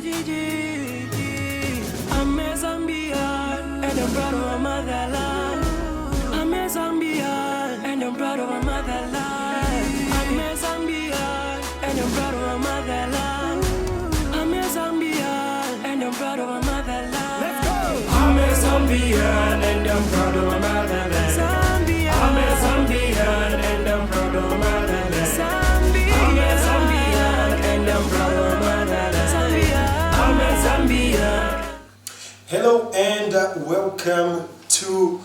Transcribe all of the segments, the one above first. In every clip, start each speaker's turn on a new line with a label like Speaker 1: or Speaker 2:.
Speaker 1: I'm a Zambian and I'm proud of my motherland. I'm a Zambian and I'm proud of my motherland. I'm a Zambian and I'm proud of my motherland. I'm a Zambian and I'm proud of my motherland. Let's go! I'm a Zambian and I'm proud of my motherland. Zambia. I'm a Zambian and I'm proud of my motherland. Zambia. I'm a Zambian and I'm proud of my motherland. Zambia. I'm a Zambian.
Speaker 2: Hello and welcome to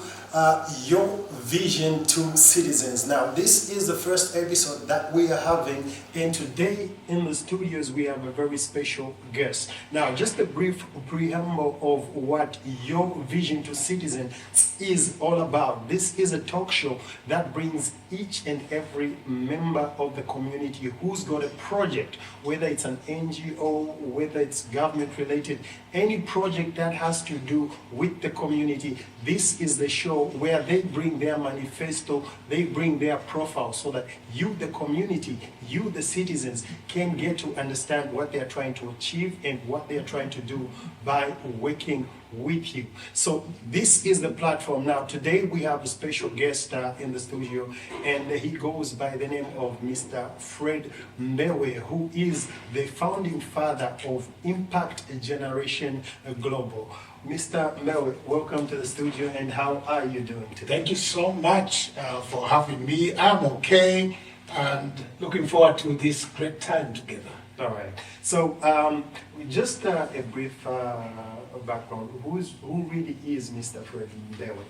Speaker 2: your Vision to Citizens. Now, this is the first episode that we are having, and today in the studios we have a very special guest. Now, just a brief preamble of what your Vision to Citizens is all about. This is a talk show that brings each and every member of the community who's got a project, whether it's an NGO, whether it's government related, any project that has to do with the community. This is the show where they bring their manifesto, they bring their profile, so that you, the community, you, the citizens, can get to understand what they are trying to achieve and what they are trying to do by working with you. So this is the platform. Now, today we have a special guest in the studio, and he goes by the name of Mr. Fred Mbewe, who is the founding father of Impact Generation Global. Mr. Mbewe, welcome to the studio, and how are you doing today?
Speaker 3: Thank you so much for having me. I'm okay and looking forward to this great time together.
Speaker 2: All right. So, just a brief background. Who really is Mr. Fred Mbewe?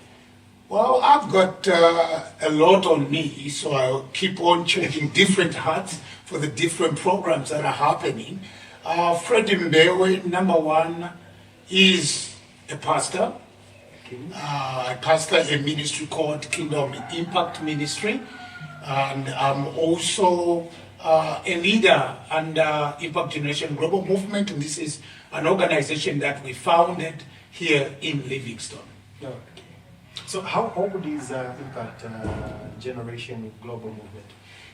Speaker 3: Well, I've got a lot on me, so I'll keep on changing different hats for the different programs that are happening. Fred Mbewe, number one, is a pastor.
Speaker 2: Okay.
Speaker 3: I pastor a ministry called Kingdom Impact Ministry, and I'm also a leader under Impact Generation Global Movement, and this is an organization that we founded here in Livingstone.
Speaker 2: Okay. So how old is Impact Generation Global Movement?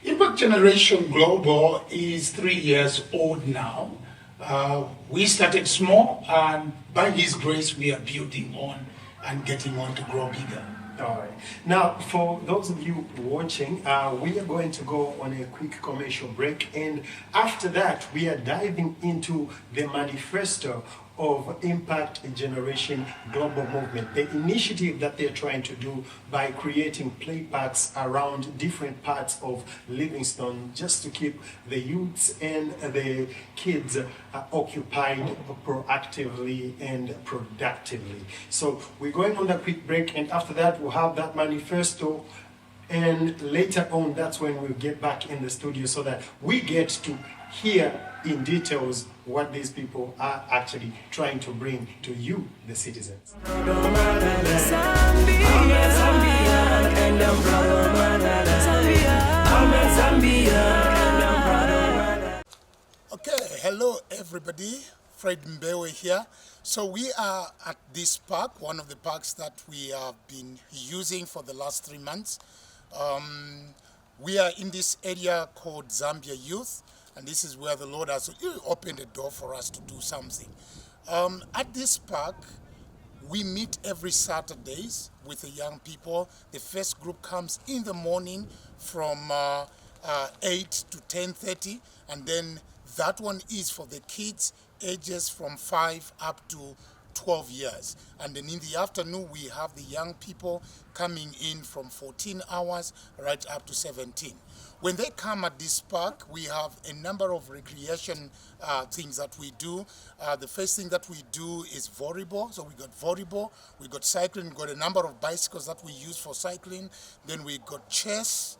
Speaker 3: Impact Generation Global is 3 years old now. We started small, and by His grace, we are building on and getting on to grow bigger.
Speaker 2: All right. Now, for those of you watching, we are going to go on a quick commercial break, and after that, we are diving into the manifesto of Impact Generation Global Movement, the initiative that they're trying to do by creating playparks around different parts of Livingstone, just to keep the youths and the kids occupied proactively and productively. So we're going on that quick break, and after that we'll have that manifesto, and later on that's when we'll get back in the studio so that we get to hear in details what these people are actually trying to bring to you, the citizens.
Speaker 3: Okay, hello everybody, Fred Mbewe here. So we are at this park, one of the parks that we have been using for the last 3 months. We are in this area called Zambia Youth, and this is where the Lord has opened a door for us to do something. At this park, we meet every Saturdays with the young people. The first group comes in the morning from 8 to 10:30, and then that one is for the kids ages from 5 up to 12 years. And then in the afternoon, we have the young people coming in from 14 hours right up to 17. When they come at this park, we have a number of recreation things that we do. The first thing that we do is volleyball. So we got volleyball, we got cycling, we got a number of bicycles that we use for cycling. Then we got chess,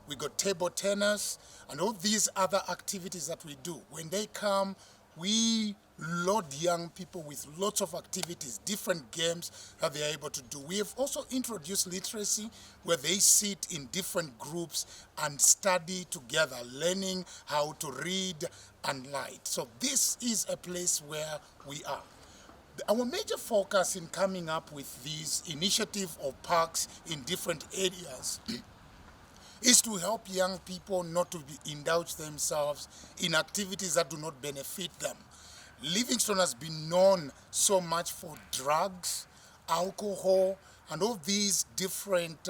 Speaker 3: we got table tennis, and all these other activities that we do. When they come, we load young people with lots of activities, different games that they are able to do. We have also introduced literacy, where they sit in different groups and study together, learning how to read and write. So this is a place where we are. Our major focus in coming up with this initiative of parks in different areas is to help young people not to indulge themselves in activities that do not benefit them. Livingstone has been known so much for drugs, alcohol, and all these different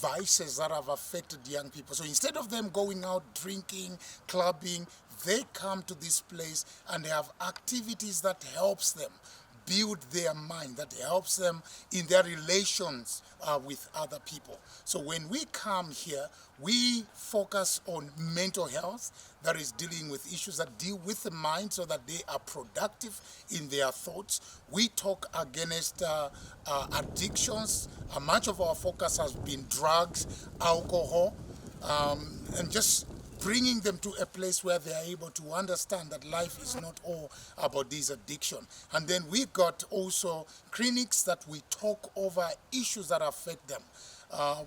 Speaker 3: vices that have affected young people. So instead of them going out drinking, clubbing, they come to this place and they have activities that helps them build their mind, that helps them in their relations with other people. So when we come here, we focus on mental health, that is dealing with issues that deal with the mind so that they are productive in their thoughts. We talk against addictions. Much of our focus has been drugs, alcohol, and just bringing them to a place where they are able to understand that life is not all about this addiction. And then we've got also clinics that we talk over issues that affect them.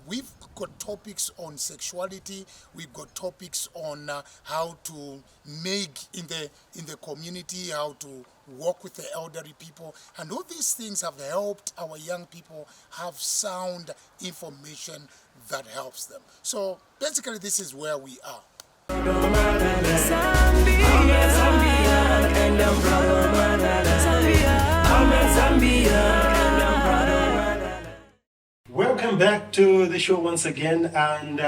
Speaker 3: We've got topics on sexuality. We've got topics on how to make in the community, how to work with the elderly people. And all these things have helped our young people have sound information that helps them. So basically, this is where we are.
Speaker 2: Welcome back to the show once again, and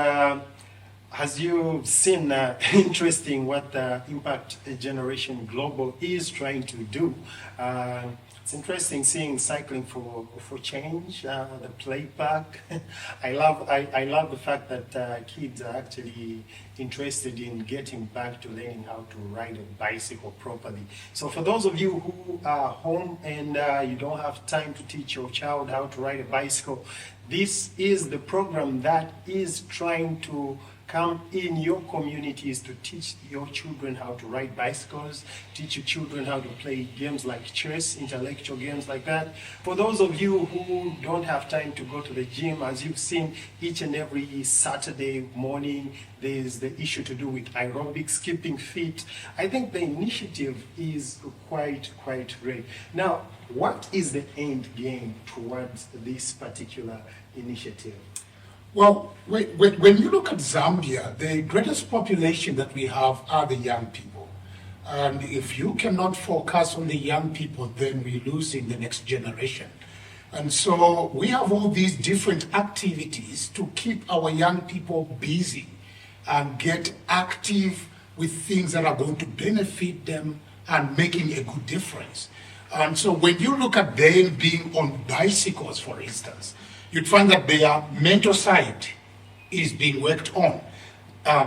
Speaker 2: as you've seen, interesting what the Impact Generation Global is trying to do. It's interesting seeing cycling for change, the play park. I love the fact that kids are actually interested in getting back to learning how to ride a bicycle properly. So for those of you who are home and you don't have time to teach your child how to ride a bicycle, this is the program that is trying to come in your communities to teach your children how to ride bicycles, teach your children how to play games like chess, intellectual games like that. For those of you who don't have time to go to the gym, as you've seen each and every Saturday morning, there's the issue to do with aerobics, keeping fit. I think the initiative is quite great. Now, what is the end game towards this particular initiative?
Speaker 4: Well, when you look at Zambia, the greatest population that we have are the young people. And if you cannot focus on the young people, then we're losing the next generation. And so we have all these different activities to keep our young people busy and get active with things that are going to benefit them and making a good difference. And so when you look at them being on bicycles, for instance, you'd find that their mental side is being worked on.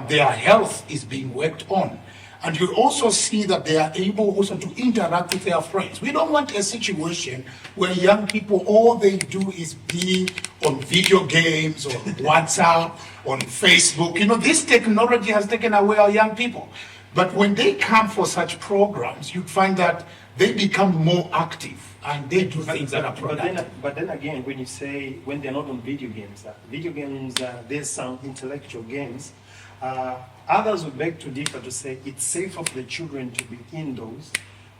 Speaker 4: Their health is being worked on. And you also see that they are able also to interact with their friends. We don't want a situation where young people, all they do is be on video games, on WhatsApp, on Facebook. You know, this technology has taken away our young people. But when they come for such programs, you find that they become more active and they do things that are productive.
Speaker 2: But then again, when you say when they're not on video games, there's some intellectual games. Others would beg to differ to say it's safer for the children to be indoors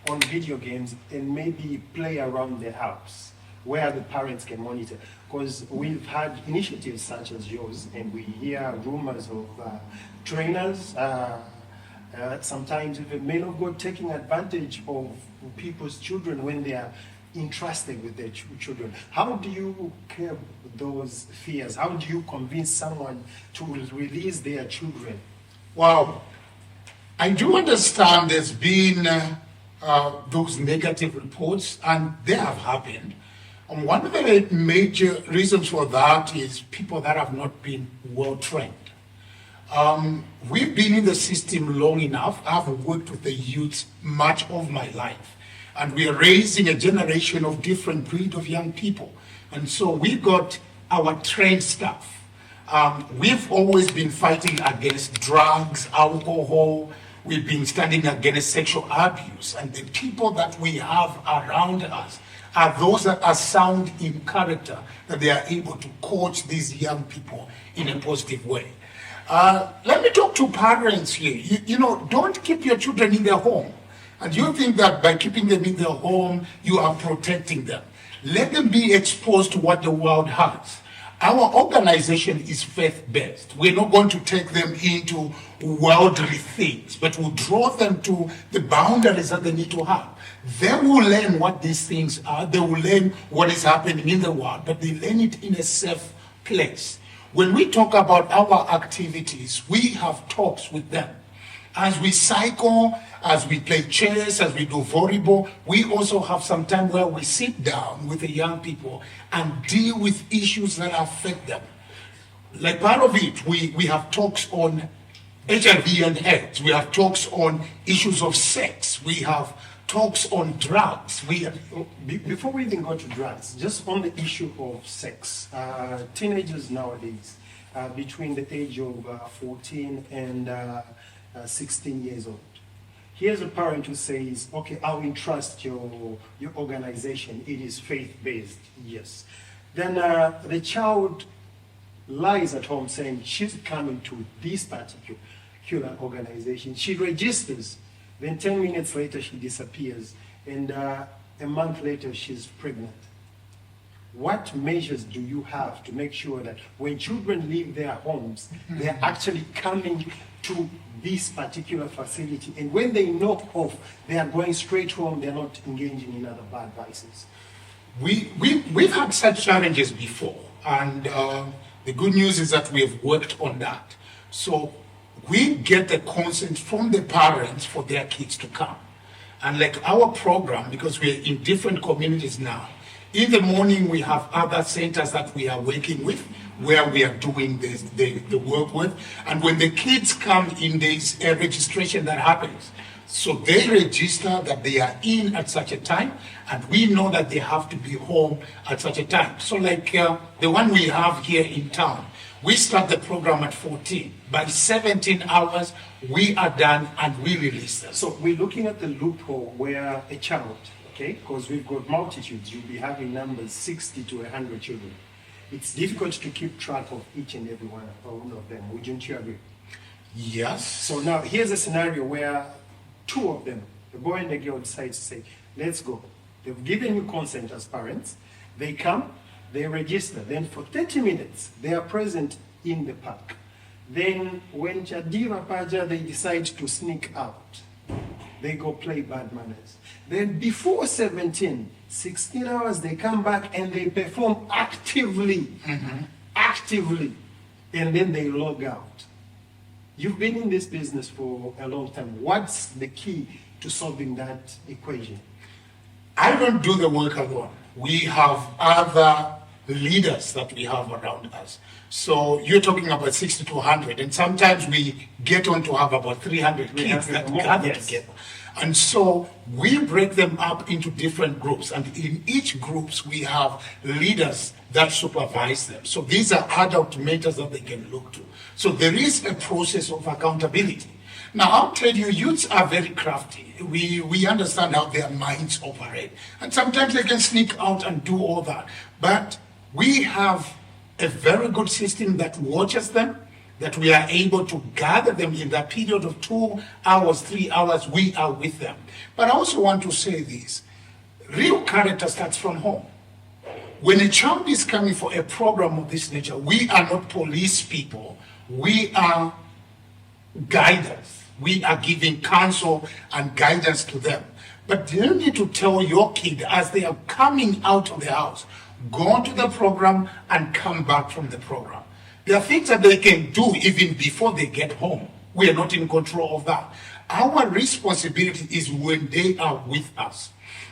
Speaker 2: on video games and maybe play around the house where the parents can monitor. Because we've had initiatives such as yours, and we hear rumors of trainers, sometimes even men of God taking advantage of people's children when they are entrusted with their children. How do you curb those fears? How do you convince someone to release their children?
Speaker 4: Well, I do understand there's been those negative reports, and they have happened. And one of the major reasons for that is people that have not been well trained. We've been in the system long enough. I've worked with the youth much of my life. And we are raising a generation of different breed of young people. And so we've got our trained staff. We've always been fighting against drugs, alcohol. We've been standing against sexual abuse. And the people that we have around us are those that are sound in character, that they are able to coach these young people in a positive way. Let me talk to parents here. You know, don't keep your children in their home. And you think that by keeping them in their home, you are protecting them. Let them be exposed to what the world has. Our organization is faith-based. We're not going to take them into worldly things, but we'll draw them to the boundaries that they need to have. They will learn what these things are. They will learn what is happening in the world, but they learn it in a safe place. When we talk about our activities, we have talks with them. As we cycle, as we play chess, as we do volleyball, we also have some time where we sit down with the young people and deal with issues that affect them. Like part of it, we have talks on HIV and AIDS. We have talks on issues of sex. We have talks on drugs.
Speaker 2: Before we even go to drugs, just on the issue of sex, teenagers nowadays, between the age of 14 and 16 years old. Here's a parent who says, okay, I'll entrust your organization. It is faith-based, yes. Then the child lies at home saying she's coming to this particular organization. She registers. Then 10 minutes later, she disappears. And a month later, she's pregnant. What measures do you have to make sure that when children leave their homes, they're actually coming to this particular facility, and when they knock off, they are going straight home, they're not engaging in other bad vices?
Speaker 4: We've had such challenges before, and the good news is that we have worked on that. So we get the consent from the parents for their kids to come. And like our program, because we're in different communities now, in the morning we have other centers that we are working with, where we are doing the work with. And when the kids come in, there's a registration that happens. So they register that they are in at such a time, and we know that they have to be home at such a time. So like the one we have here in town, we start the program at 14. By 17 hours, we are done and we release them.
Speaker 2: So we're looking at the loophole where a child, okay, because we've got multitudes, you'll be having numbers 60 to 100 children. It's difficult to keep track of each and every one of them. Wouldn't you agree?
Speaker 4: Yes.
Speaker 2: So now here's a scenario where two of them, the boy and the girl, decide to say, let's go. They've given you consent as parents. They come, they register. Then for 30 minutes, they are present in the park. Then when Chadira Paja, they decide to sneak out. They go play bad manners. Then before 16 hours, they come back and they perform actively, actively, and then they log out. You've been in this business for a long time. What's the key to solving that equation?
Speaker 4: I don't do the work alone. We have other leaders that we have around us. So you're talking about 60 to 100, and sometimes we get on to have about 300 kids that gather together. And so we break them up into different groups, and in each groups we have leaders that supervise them. So these are adult mentors that they can look to. So there is a process of accountability. Now I'll tell you, youths are very crafty. We understand how their minds operate, and sometimes they can sneak out and do all that. But we have a very good system that watches them, that we are able to gather them in that period of 2 hours, 3 hours, we are with them. But I also want to say this, real character starts from home. When a child is coming for a program of this nature, we are not police people, we are guidance. We are giving counsel and guidance to them. But you need to tell your kid as they are coming out of the house, go to the program and come back from the program. There are things that they can do even before they get home. We are not in control of that. Our responsibility is when they are with us.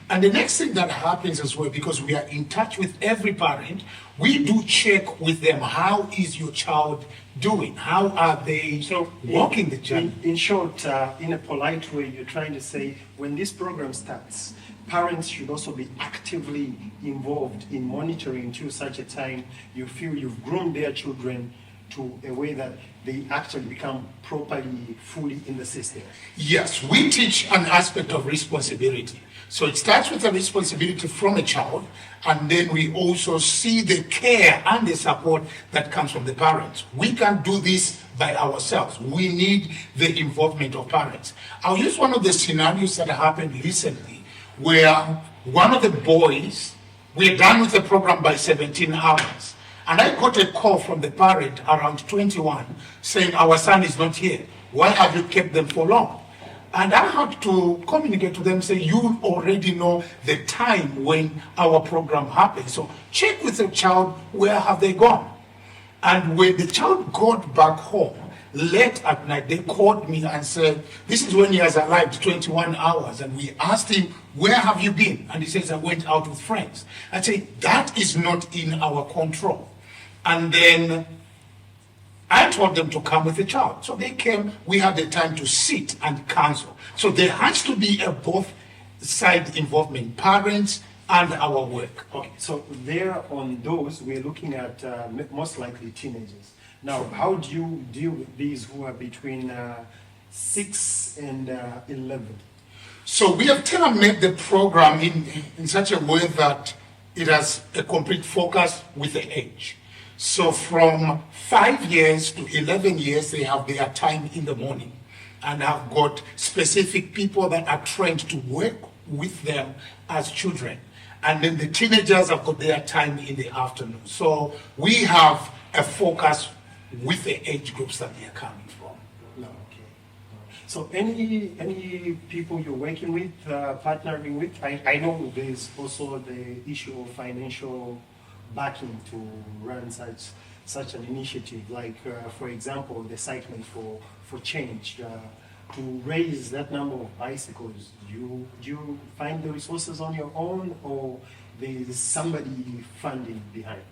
Speaker 4: And the next thing that happens as well, because we are in touch with every parent, we do check with them, how is your child doing? How are they walking the journey?
Speaker 2: In short, in a polite way, you're trying to say, when this program starts, parents should also be actively involved in monitoring to such a time you feel you've groomed their children to a way that they actually become properly, fully in the system.
Speaker 4: Yes, we teach an aspect of responsibility. So it starts with a responsibility from a child, and then we also see the care and the support that comes from the parents. We can't do this by ourselves. We need the involvement of parents. I'll use one of the scenarios that happened recently, where one of the boys, we're done with the program by 17 hours, And I got a call from the parent around 21 saying, our son is not here. Why have you kept them for long? And I had to communicate to them, say, you already know the time when our program happens. So check with the child, where have they gone? And when the child got back home, late at night, they called me and said, this is when he has arrived, 21 hours. And we asked him, where have you been? And he says, I went out with friends. I say, that is not in our control. And then I told them to come with the child. So they came, we had the time to sit and counsel. So there has to be a both side involvement, parents and our work.
Speaker 2: Okay, so there on those, we're looking at most likely teenagers. Now, how do you deal with these who are between 6 and 11?
Speaker 4: So we have tailor-made the program in such a way that it has a complete focus with the age. So from 5 years to 11 years, they have their time in the morning and have got specific people that are trained to work with them as children. And then the teenagers have got their time in the afternoon. So we have a focus with the age groups that they are coming from.
Speaker 2: No, okay. So any people you're working with, partnering with, I know there's also the issue of financial backing to run such an initiative, like for example the cycling for change, to raise that number of bicycles. Do you find the resources on your own, or there's somebody funding behind?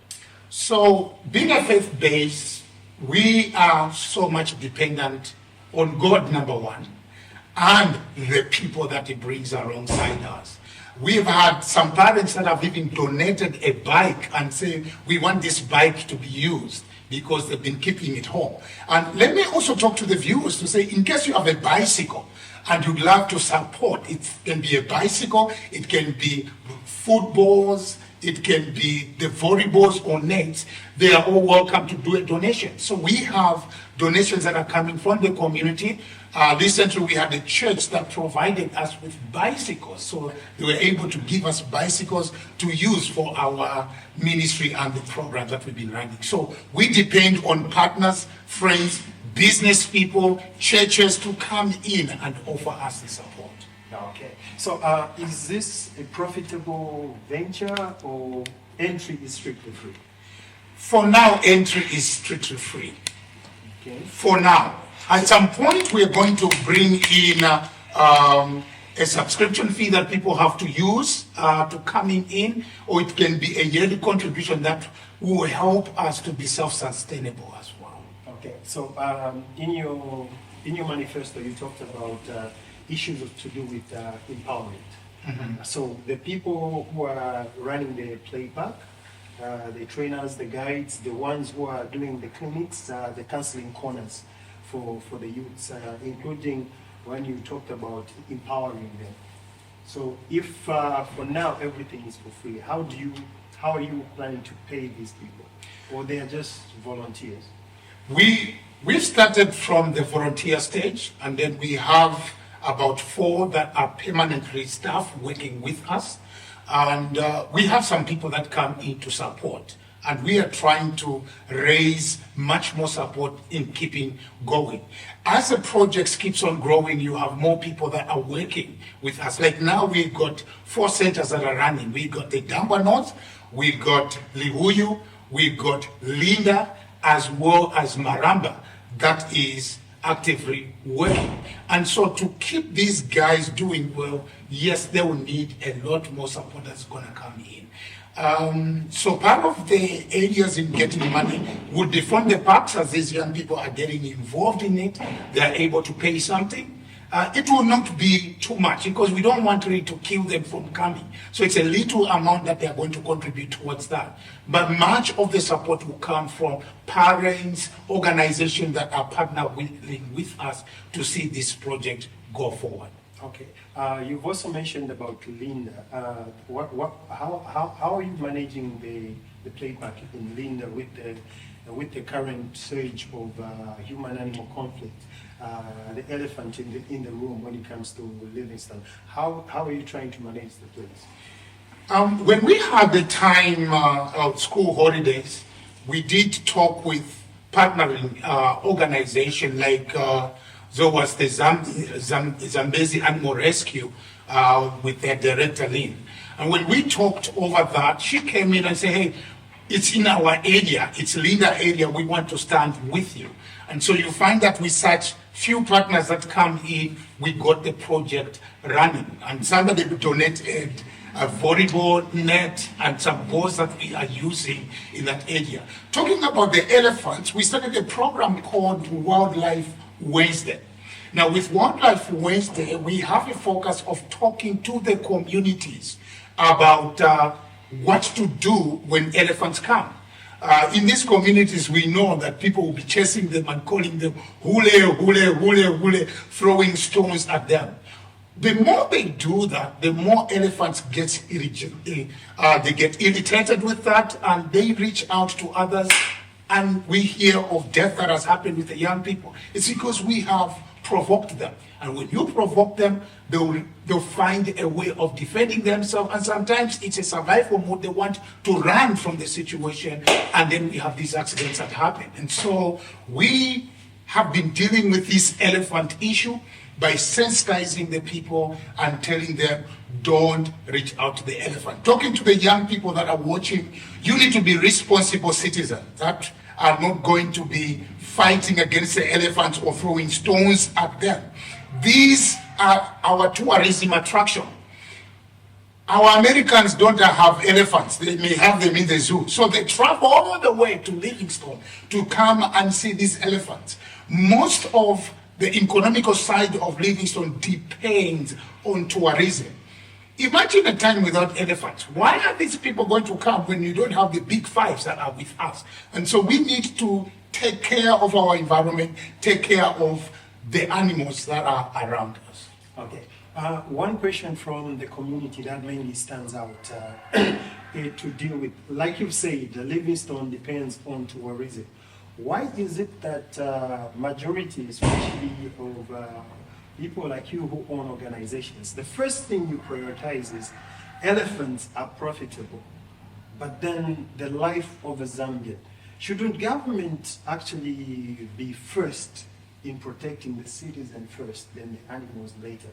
Speaker 4: So being a faith-based, we are so much dependent on God, number one, and the people that He brings alongside us. We've had some parents that have even donated a bike and say, we want this bike to be used because they've been keeping it home. And let me also talk to the viewers to say, in case you have a bicycle and you'd love to support, it can be a bicycle, it can be footballs, it can be the volleyballs or nets. They are all welcome to do a donation. So we have donations that are coming from the community. Recently we had a church that provided us with bicycles. So they were able to give us bicycles to use for our ministry and the programs that we've been running. So we depend on partners, friends, business people, churches to come in and offer us the support.
Speaker 2: Okay. So is this a profitable venture, or entry is strictly free?
Speaker 4: For now, entry is strictly free.
Speaker 2: Okay.
Speaker 4: For now. At some point, we're going to bring in a subscription fee that people have to use to coming in, or it can be a yearly contribution that will help us to be self-sustainable as well.
Speaker 2: Okay. So in your manifesto, you talked about issues to do with empowerment. Mm-hmm. So the people who are running the play park, the trainers, the guides, the ones who are doing the clinics, the counseling corners for the youths, including when you talked about empowering them. So if for now everything is for free, how are you planning to pay these people, or they are just volunteers?
Speaker 4: We started from the volunteer stage, and then we have about 4 that are permanently staff working with us, and we have some people that come in to support. And we are trying to raise much more support in keeping going. As the project keeps on growing, you have more people that are working with us. Like now, we've got 4 centers that are running. We got the Damba North, we got Lihuyu, we got Linda, as well as Maramba, that is actively working. And so to keep these guys doing well, yes, they will need a lot more support that's going to come in. So part of the areas in getting money would be from the parks, as these young people are getting involved in it. They are able to pay something. It will not be too much because we don't want really to kill them from coming. So it's a little amount that they are going to contribute towards that. But much of the support will come from parents, organizations that are partnering with us to see this project go forward.
Speaker 2: Okay. You've also mentioned about Linda. How are you managing the play park in Linda with the current surge of human-animal conflict, the elephant in the room when it comes to Livingstone? How are you trying to manage the place?
Speaker 4: When we had the time of school holidays, we did talk with partnering organization like there was the Zambezi Animal Rescue with their director Lynn. And when we talked over that, she came in and said, hey, it's in our area, it's Linda area, we want to stand with you. And so you find that with such few partners that come in, we got the project running. And somebody donated a volleyball net and some balls that we are using in that area. Talking about the elephants, we started a program called Wildlife Wednesday. Now with Wildlife Wednesday, we have a focus of talking to the communities about what to do when elephants come. In these communities, we know that people will be chasing them and calling them hule, hule, hule, hule, throwing stones at them. The more they do that, the more elephants get irritated with that, and they reach out to others, and we hear of death that has happened with the young people. It's because we have provoked them. And when you provoke them, they'll find a way of defending themselves. And sometimes it's a survival mode. They want to run from the situation. And then we have these accidents that happen. And so we have been dealing with this elephant issue by sensitizing the people and telling them, don't reach out to the elephant. Talking to the young people that are watching, you need to be responsible citizens that are not going to be fighting against the elephants or throwing stones at them. These are our tourism attraction. Our Americans don't have elephants. They may have them in the zoo. So they travel all the way to Livingstone to come and see these elephants. Most of the economical side of Livingstone depends on tourism. Imagine a time without elephants. Why are these people going to come when you don't have the big fives that are with us? And so we need to take care of our environment, take care of the animals that are around us.
Speaker 2: Okay. One question from the community that mainly stands out to deal with, like you've said, Livingstone depends on tourism. Why is it that majority, especially of people like you who own organizations, the first thing you prioritize is elephants are profitable, but then the life of a Zambian? Shouldn't government actually be first in protecting the citizen first, then the animals later?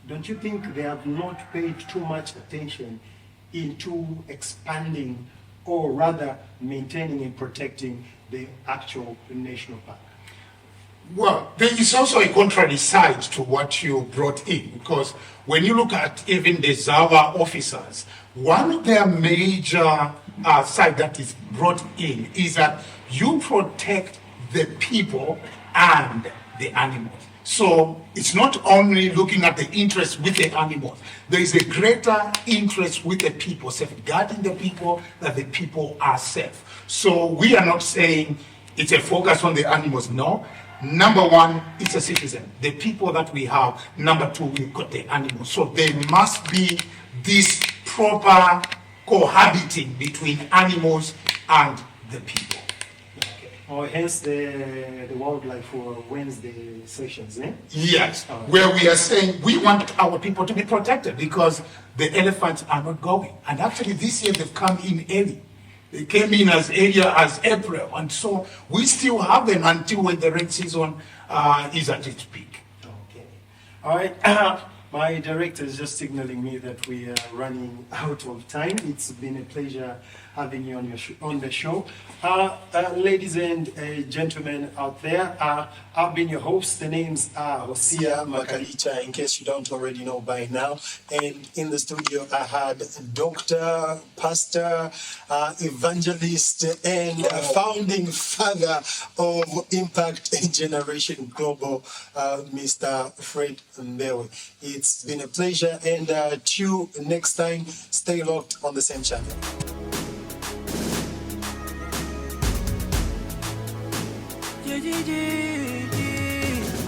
Speaker 2: Don't you think they have not paid too much attention into expanding or rather maintaining and protecting the actual national park?
Speaker 4: Well, there is also a contrary side to what you brought in, because when you look at even the Zawa officers, one of their major side that is brought in is that you protect the people and the animals. So it's not only looking at the interest with the animals, there is a greater interest with the people, safeguarding the people, that the people are safe. So we are not saying it's a focus on the animals, no. Number one, it's a citizen, the people that we have. Number two, we've got the animals. So there must be this proper cohabiting between animals and the people.
Speaker 2: Or hence the Wildlife Wednesday sessions, eh?
Speaker 4: Yes, where we are saying we want our people to be protected because the elephants are not going. And actually this year they've come in early. They came in as early as April, and so we still have them until when the rain season is at its peak.
Speaker 2: Okay. All right. My director is just signaling me that we are running out of time. It's been a pleasure having you on the show. Ladies and gentlemen out there, I've been your host. The names are Hosea Makalicha, in case you don't already know by now. And in the studio, I had Dr., Pastor, Evangelist, and founding father of Impact Generation Global, Mr. Fred Mbewe. It's been a pleasure, and till next time, stay locked on the same channel.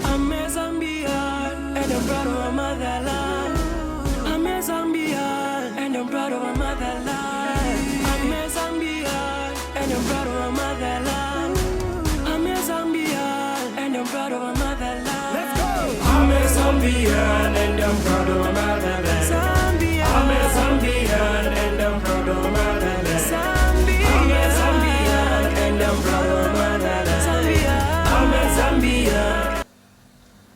Speaker 1: I'm a Zambian and I'm proud of my motherland. I'm a Zambian and I'm proud of my motherland. I'm a Zambian and I'm proud of my motherland. I'm a Zambian and I'm proud of my motherland. Let's go! I'm a Zambian and I'm proud of my motherland. Zambia. I'm a Zambian and I'm proud of my motherland. Zambia. I'm a Zambian. Zambia.